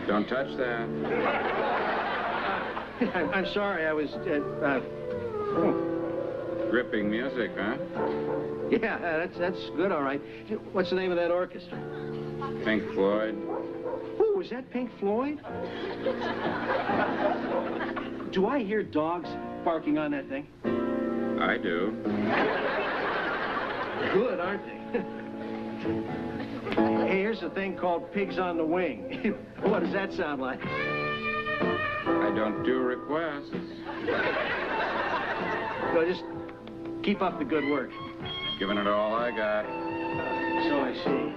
Don't touch that. I'm sorry, I was, Gripping music, huh? Yeah, that's good, all right. What's the name of that orchestra? Pink Floyd. Oh, was that Pink Floyd? Do I hear dogs barking on that thing? I do. Good, aren't they? Hey, here's a thing called Pigs on the Wing. What does that sound like? I don't do requests. So just keep up the good work. Giving it all I got. So I see.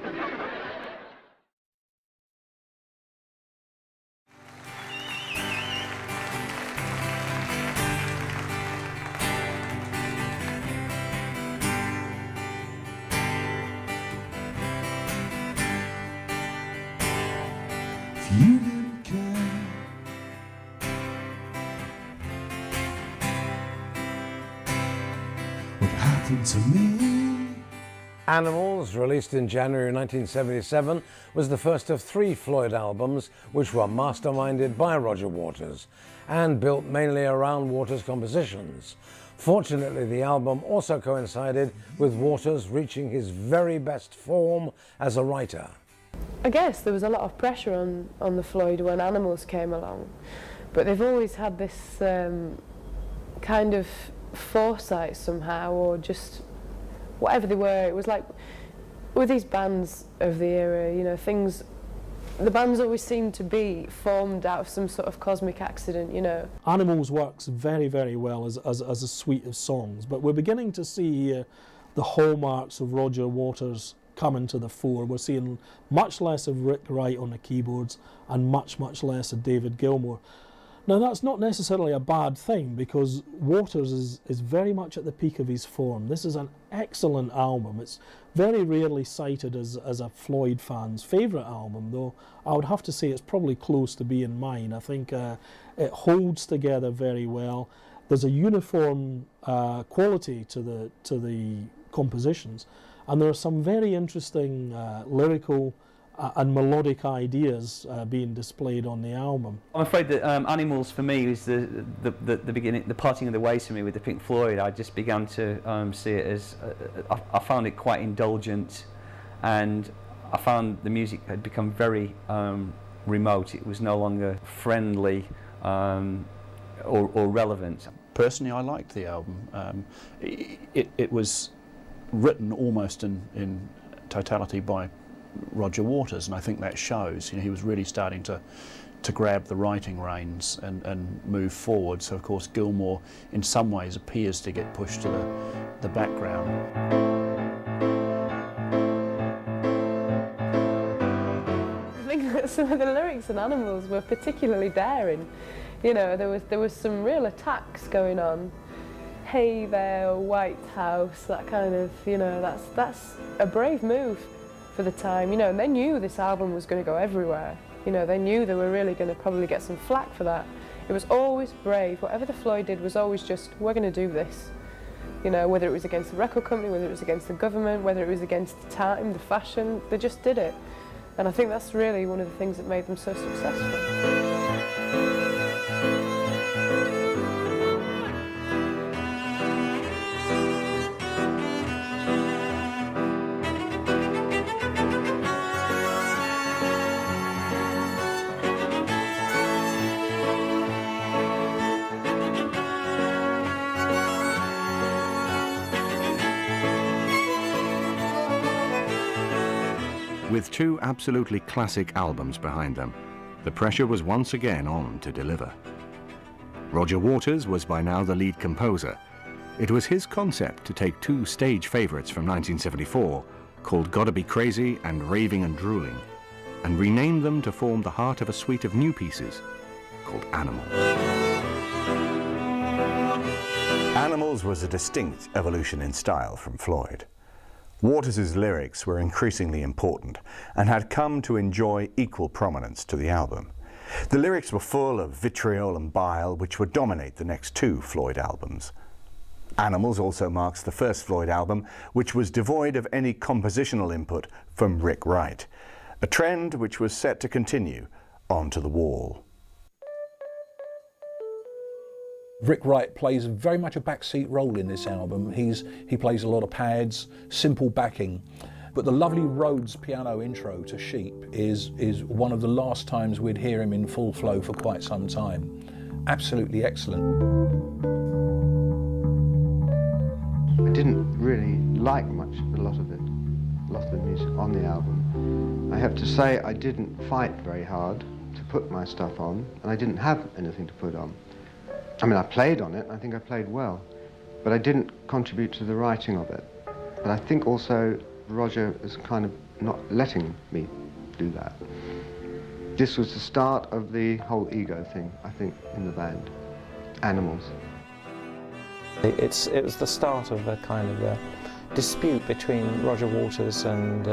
You didn't care. What happened to me? Animals, released in January 1977, was the first of 3 Floyd albums which were masterminded by Roger Waters and built mainly around Waters' compositions. Fortunately, the album also coincided with Waters reaching his very best form as a writer. I guess there was a lot of pressure on the Floyd when Animals came along, but they've always had this kind of foresight somehow, or just whatever they were. It was like with these bands of the era, you know, the bands always seem to be formed out of some sort of cosmic accident, you know. Animals works very, very well as a suite of songs, but we're beginning to see the hallmarks of Roger Waters coming to the fore. We're seeing much less of Rick Wright on the keyboards and much, much less of David Gilmour. Now that's not necessarily a bad thing, because Waters is very much at the peak of his form. This is an excellent album. It's very rarely cited as a Floyd fan's favourite album, though I would have to say it's probably close to being mine. I think it holds together very well. There's a uniform quality to the compositions, and there are some very interesting lyrical and melodic ideas being displayed on the album. I'm afraid that Animals for me is the beginning, the parting of the ways for me with the Pink Floyd. I just began to see it as I found it quite indulgent, and I found the music had become very remote. It was no longer friendly or relevant. Personally, I liked the album. It was written almost in totality by Roger Waters, and I think that shows. You know, he was really starting to grab the writing reins and move forward. So of course Gilmour in some ways appears to get pushed to the background. I think that some of the lyrics in Animals were particularly daring. You know, there was some real attacks going on. Hey there, White House, that kind of, you know, that's a brave move for the time, you know, and they knew this album was going to go everywhere. You know, they knew they were really going to probably get some flack for that. It was always brave. Whatever the Floyd did was always just, we're going to do this. You know, whether it was against the record company, whether it was against the government, whether it was against the time, the fashion, they just did it. And I think that's really one of the things that made them so successful. With 2 absolutely classic albums behind them, the pressure was once again on to deliver. Roger Waters was by now the lead composer. It was his concept to take 2 stage favourites from 1974, called Gotta Be Crazy and Raving and Drooling, and rename them to form the heart of a suite of new pieces called Animals. Animals was a distinct evolution in style from Floyd. Waters' lyrics were increasingly important and had come to enjoy equal prominence to the album. The lyrics were full of vitriol and bile, which would dominate the next 2 Floyd albums. Animals also marks the first Floyd album which was devoid of any compositional input from Rick Wright, a trend which was set to continue onto the wall. Rick Wright plays very much a backseat role in this album. He plays a lot of pads, simple backing. But the lovely Rhodes piano intro to Sheep is one of the last times we'd hear him in full flow for quite some time. Absolutely excellent. I didn't really like a lot of the music on the album. I have to say I didn't fight very hard to put my stuff on, and I didn't have anything to put on. I mean, I played on it, and I think I played well, but I didn't contribute to the writing of it. But I think also Roger is kind of not letting me do that. This was the start of the whole ego thing, I think, in the band. Animals. It was the start of a kind of a dispute between Roger Waters and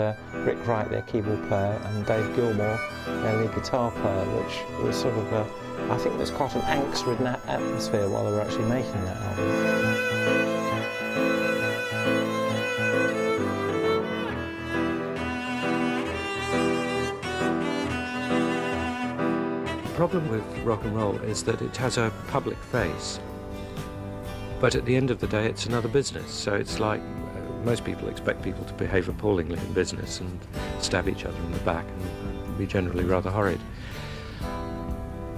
Rick Wright, their keyboard player, and Dave Gilmour, their lead guitar player, which was sort of I think there's quite an angst-ridden atmosphere while they were actually making that album. The problem with rock and roll is that it has a public face, but at the end of the day it's another business. So it's like most people expect people to behave appallingly in business and stab each other in the back and be generally rather horrid.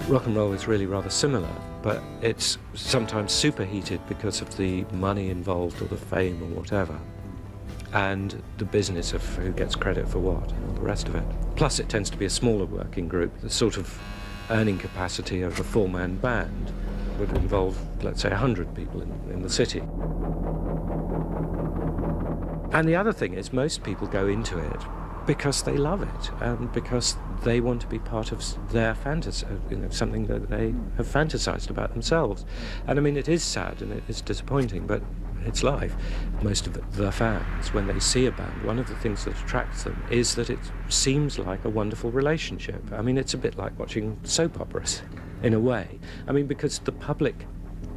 Rock and roll is really rather similar, but it's sometimes superheated because of the money involved or the fame or whatever, and the business of who gets credit for what and all the rest of it. Plus it tends to be a smaller working group. The sort of earning capacity of a four-man band would involve, let's say, 100 people in the city. And the other thing is most people go into it because they love it and because they want to be part of their fantasy, something that they have fantasized about themselves. And I mean, it is sad and it is disappointing, but it's life. Most of the fans, when they see a band, one of the things that attracts them is that it seems like a wonderful relationship. I mean, it's a bit like watching soap operas, in a way. I mean, because the public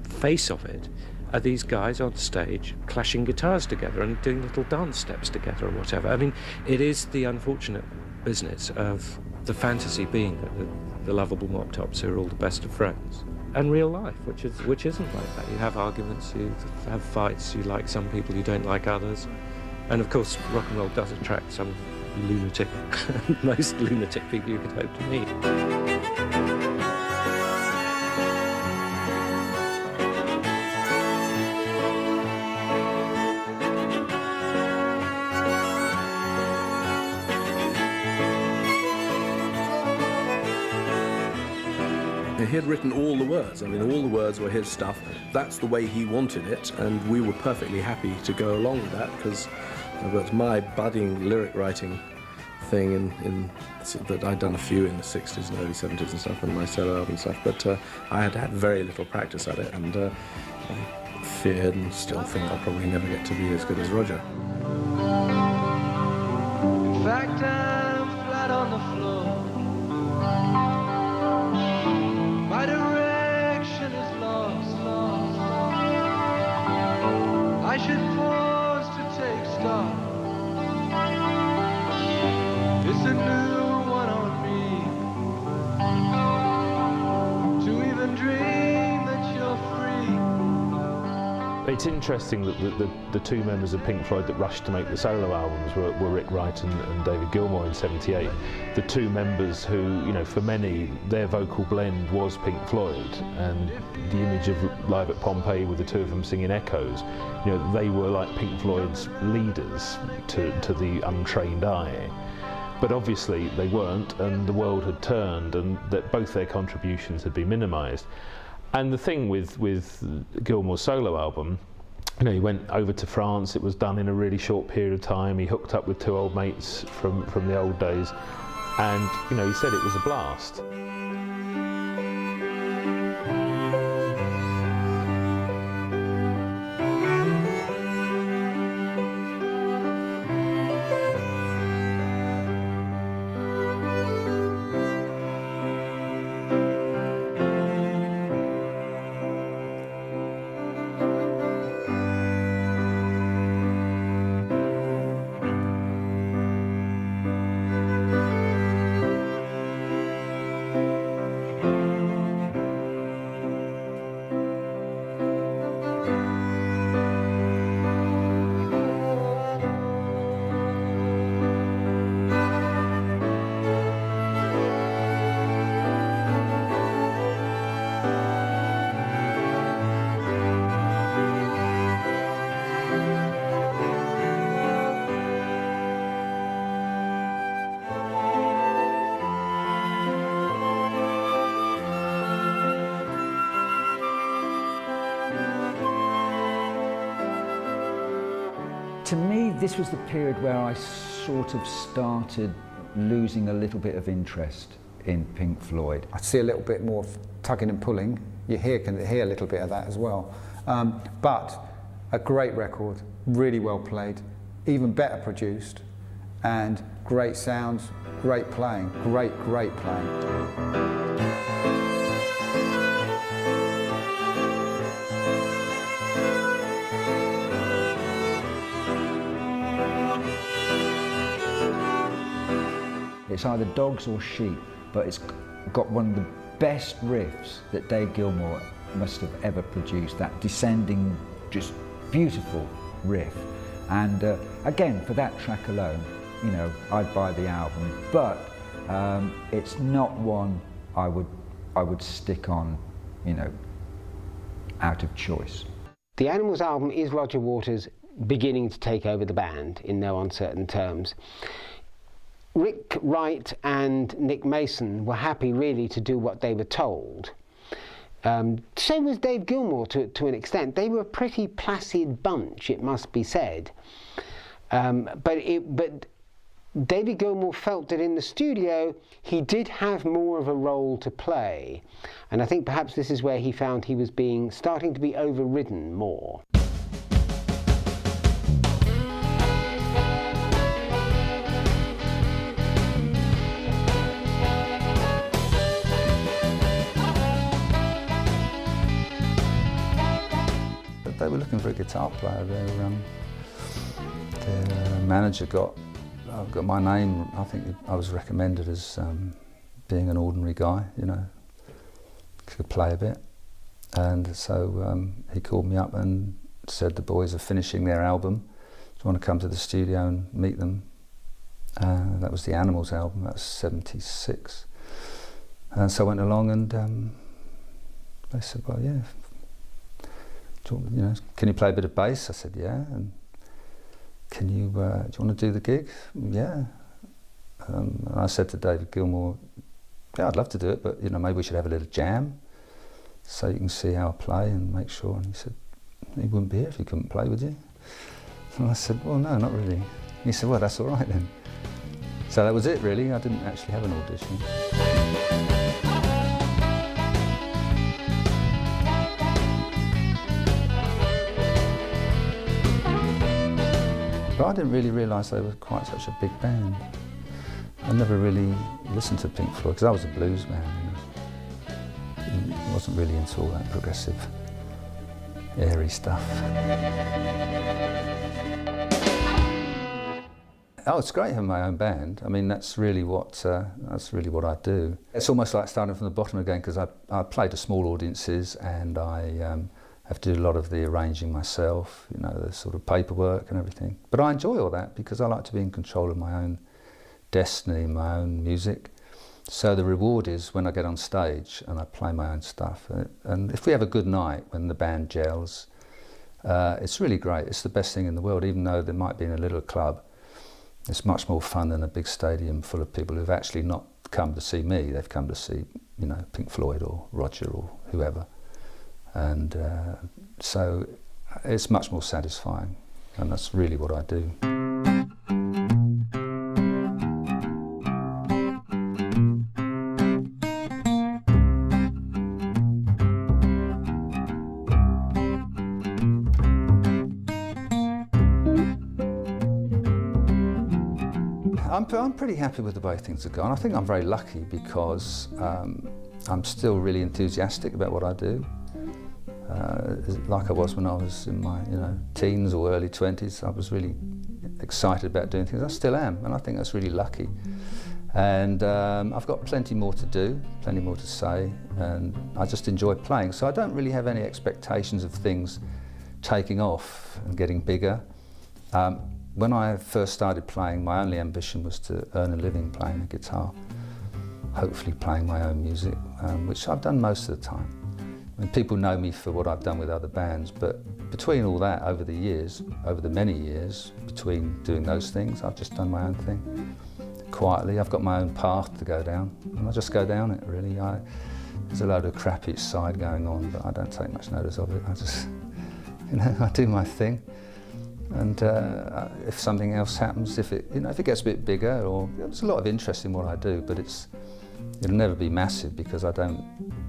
face of it are these guys on stage clashing guitars together and doing little dance steps together or whatever. I mean, it is the unfortunate business of the fantasy being that the lovable mop tops who are all the best of friends, and real life, which isn't like that. You have arguments, you have fights, you like some people, you don't like others, and of course rock and roll does attract some lunatic, most lunatic people you could hope to meet. He had written all the words. I mean, all the words were his stuff. That's the way he wanted it, and we were perfectly happy to go along with that because it was my budding lyric writing thing that I'd done a few in the 60s and early 70s and stuff, and my solo album stuff, but I had had very little practice at it, and I feared and still think I'll probably never get to be as good as Roger. In fact, I'm flat on the floor. My direction is lost. I should pause to take stock. It's a new one on me to even dream that you're free. It's interesting that the two members of Pink Floyd that rushed to make the solo albums were Rick Wright and David Gilmour in '78. The two members who, you know, for many, their vocal blend was Pink Floyd, and the image of Live at Pompeii with the two of them singing Echoes, you know, they were like Pink Floyd's leaders to the untrained eye. But obviously they weren't, and the world had turned, and that both their contributions had been minimised. And the thing with Gilmour's solo album, you know, he went over to France, it was done in a really short period of time, he hooked up with two old mates from the old days, and, you know, he said it was a blast. To me, this was the period where I sort of started losing a little bit of interest in Pink Floyd. I see a little bit more tugging and pulling. You can hear a little bit of that as well. But a great record, really well played, even better produced, and great sounds, great playing, great playing. It's either dogs or sheep, but it's got one of the best riffs that Dave Gilmour must have ever produced, that descending, just beautiful riff. And again, for that track alone, you know, I'd buy the album, but it's not one I would stick on, you know, out of choice. The Animals album is Roger Waters beginning to take over the band in no uncertain terms. Rick Wright and Nick Mason were happy really to do what they were told. So was Dave Gilmour to an extent. They were a pretty placid bunch, it must be said. But David Gilmour felt that in the studio he did have more of a role to play. And I think perhaps this is where he found he was starting to be overridden more. They were looking for a guitar player. Their manager got my name. I think I was recommended as being an ordinary guy, you know, could play a bit. And so he called me up and said the boys are finishing their album. Do you want to come to the studio and meet them? That was the Animals album. That was '76. And so I went along, and they said, well, yeah. You know, can you play a bit of bass? I said, yeah. And can you? Do you want to do the gig? Yeah. And I said to David Gilmour, yeah, I'd love to do it, but you know, maybe we should have a little jam, so you can see how I play and make sure. And he said, you wouldn't be here if you couldn't play, would you? And I said, well, no, not really. And he said, well, that's all right then. So that was it, really. I didn't actually have an audition. But I didn't really realise they were quite such a big band. I never really listened to Pink Floyd because I was a blues man. You know. I wasn't really into all that progressive, airy stuff. Oh, it's great having my own band. I mean, that's really what I do. It's almost like starting from the bottom again because I play to small audiences and I have to do a lot of the arranging myself, you know, the sort of paperwork and everything. But I enjoy all that because I like to be in control of my own destiny, my own music. So the reward is when I get on stage and I play my own stuff. And if we have a good night when the band gels, it's really great. It's the best thing in the world, even though they might be in a little club. It's much more fun than a big stadium full of people who've actually not come to see me. They've come to see, you know, Pink Floyd or Roger or whoever. And so it's much more satisfying, and that's really what I do. I'm pretty happy with the way things have gone. I think I'm very lucky because I'm still really enthusiastic about what I do. Like I was when I was in my teens or early 20s. I was really excited about doing things. I still am, and I think that's really lucky. And I've got plenty more to do, plenty more to say, and I just enjoy playing. So I don't really have any expectations of things taking off and getting bigger. When I first started playing, my only ambition was to earn a living playing the guitar, hopefully playing my own music, which I've done most of the time. I mean, people know me for what I've done with other bands, but between all that, over the years, over the many years, between doing those things, I've just done my own thing. Quietly, I've got my own path to go down, and I just go down it, really. There's a load of crap each side going on, but I don't take much notice of it. I just, I do my thing. And if something else happens, if it gets a bit bigger, or there's a lot of interest in what I do, but it'll never be massive because I don't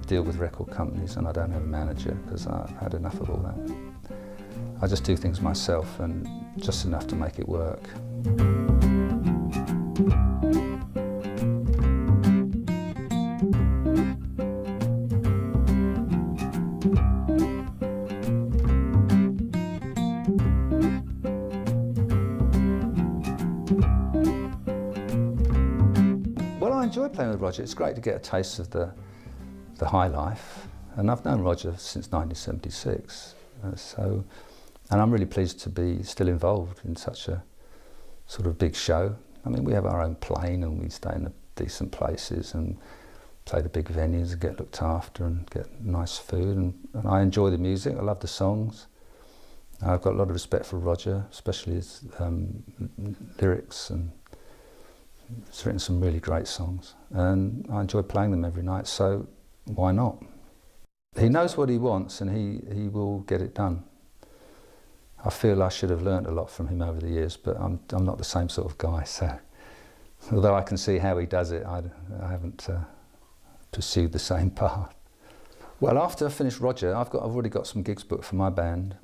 deal with record companies and I don't have a manager because I've had enough of all that. I just do things myself and just enough to make it work. Well, I enjoy playing with Roger. It's great to get a taste of the high life, and I've known Roger since 1976. And I'm really pleased to be still involved in such a sort of big show. I mean, we have our own plane and we stay in the decent places and play the big venues and get looked after and get nice food. And I enjoy the music. I love the songs. I've got a lot of respect for Roger, especially his lyrics, and he's written some really great songs. And I enjoy playing them every night, so why not? He knows what he wants and he will get it done. I feel I should have learned a lot from him over the years, but I'm not the same sort of guy, so although I can see how he does it, I haven't pursued the same path. Well, after I finish Roger, I've already got some gigs booked for my band,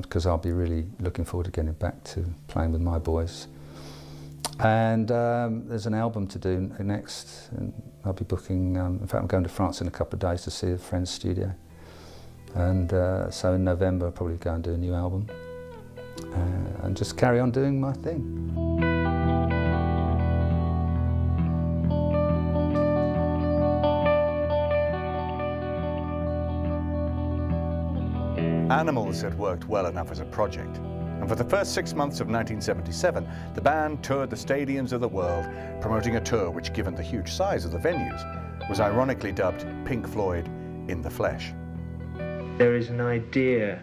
because I'll be really looking forward to getting back to playing with my boys. And there's an album to do next, and I'll be booking, in fact I'm going to France in a couple of days to see a friend's studio. And so in November I'll probably go and do a new album and just carry on doing my thing. Animals had worked well enough as a project, and for the first 6 months of 1977, the band toured the stadiums of the world, promoting a tour which, given the huge size of the venues, was ironically dubbed Pink Floyd in the flesh. There is an idea,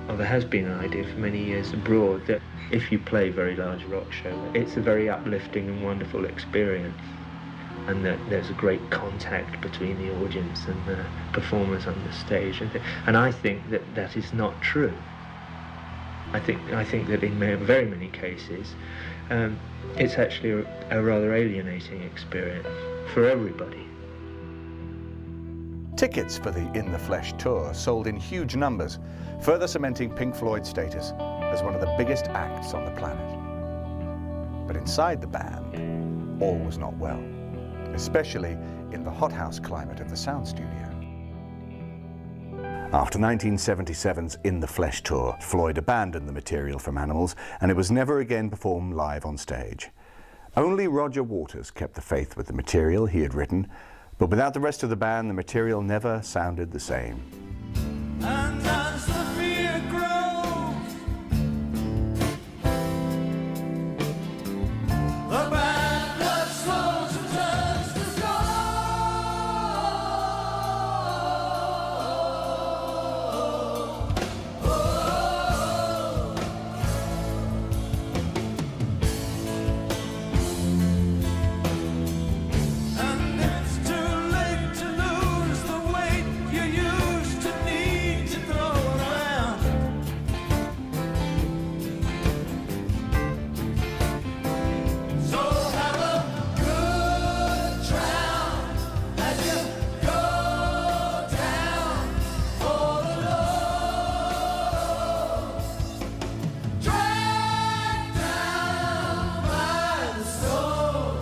or there has been an idea for many years abroad, that if you play very large rock shows, it's a very uplifting and wonderful experience, and that there's a great contact between the audience and the performers on the stage. And I think that that is not true. I think that in very many cases, it's actually a rather alienating experience for everybody. Tickets for the In the Flesh tour sold in huge numbers, further cementing Pink Floyd's status as one of the biggest acts on the planet. But inside the band, all was not well, especially in the hothouse climate of the sound studio. After 1977's In the Flesh tour, Floyd abandoned the material from Animals, and it was never again performed live on stage. Only Roger Waters kept the faith with the material he had written, but without the rest of the band, the material never sounded the same. And as the fear grows, the band that slows and turns to stone. And it's too late to lose the weight you used to need to throw around. So have a good drown as you go down for the Lord, dragged down by the storm.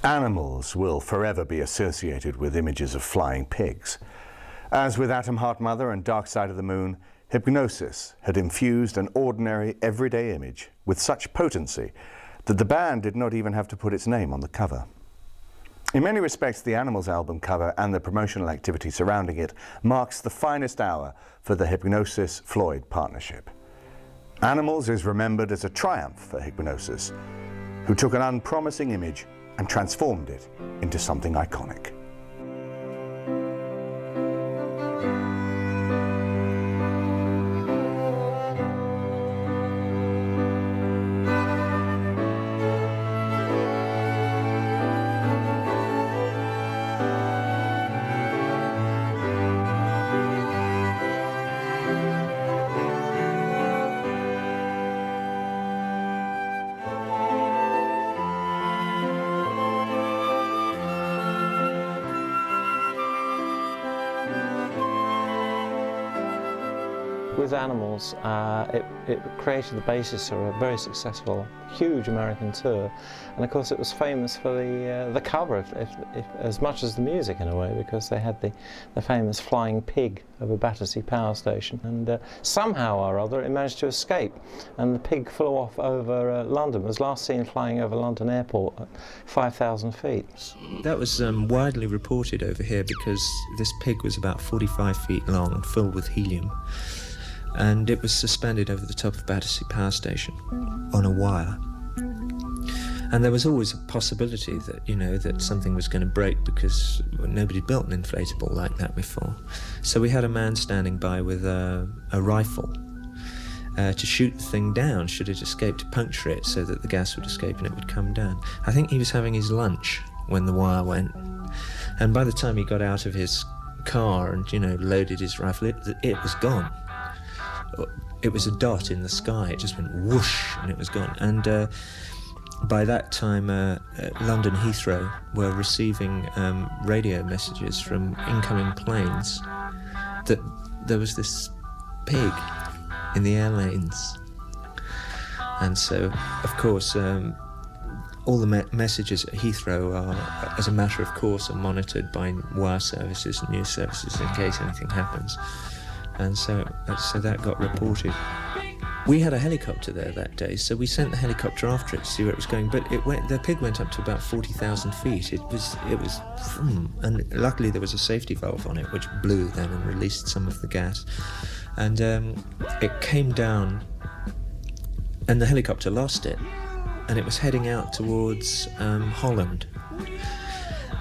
Animals will forever be associated with images of flying pigs. As with Atom Heart Mother and Dark Side of the Moon, Hypnosis had infused an ordinary, everyday image with such potency that the band did not even have to put its name on the cover. In many respects, the Animals album cover and the promotional activity surrounding it marks the finest hour for the Hypnosis-Floyd partnership. Animals is remembered as a triumph for Hypnosis, who took an unpromising image and transformed it into something iconic. with Animals, it created the basis for a very successful, huge American tour, and of course it was famous for the cover, if as much as the music in a way, because they had the famous flying pig over Battersea Power Station, and somehow or other it managed to escape, and the pig flew off over London, was last seen flying over London Airport at 5,000 feet. That was widely reported over here because this pig was about 45 feet long and filled with helium, and it was suspended over the top of Battersea Power Station on a wire. And there was always a possibility that, you know, that something was going to break because nobody built an inflatable like that before. So we had a man standing by with a rifle to shoot the thing down should it escape, to puncture it so that the gas would escape and it would come down. I think he was having his lunch when the wire went, and by the time he got out of his car and, you know, loaded his rifle, it was gone. It was a dot in the sky. It just went whoosh and it was gone. And by that time, London Heathrow were receiving radio messages from incoming planes that there was this pig in the air lanes. And so, of course, all the messages at Heathrow are, as a matter of course, are monitored by wire services and news services in case anything happens. And so that got reported. We had a helicopter there that day, so we sent the helicopter after it to see where it was going. But the pig went up to about 40,000 feet. It was, and luckily there was a safety valve on it which blew then and released some of the gas. And it came down, and the helicopter lost it, and it was heading out towards Holland.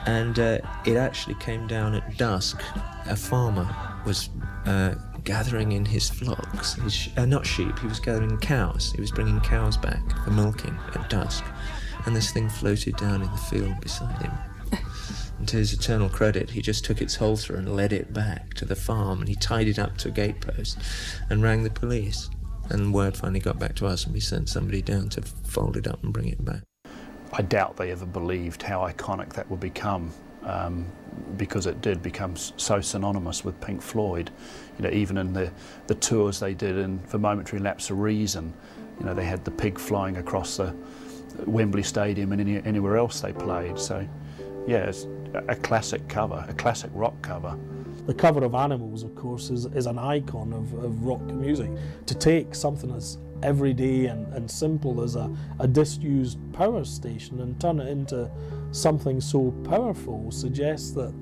And it actually came down at dusk. A farmer was gathering in his flocks, not sheep, he was gathering cows. He was bringing cows back for milking at dusk, and this thing floated down in the field beside him. And to his eternal credit, he just took its halter and led it back to the farm, and he tied it up to a gatepost and rang the police. And word finally got back to us, and we sent somebody down to fold it up and bring it back. I doubt they ever believed how iconic that would become, because it did become so synonymous with Pink Floyd. You know, even in the tours they did for Momentary Lapse of Reason, you know, they had the pig flying across the Wembley Stadium and anywhere else they played. So, yeah, it's a classic cover, a classic rock cover. The cover of Animals, of course, is an icon of rock music. To take something as everyday and simple as a disused power station and turn it into something so powerful suggests that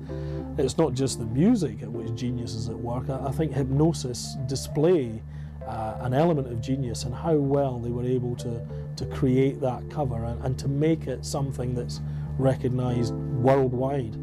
it's not just the music at which genius is at work. I think Hypnosis display an element of genius and how well they were able to create that cover and to make it something that's recognised worldwide.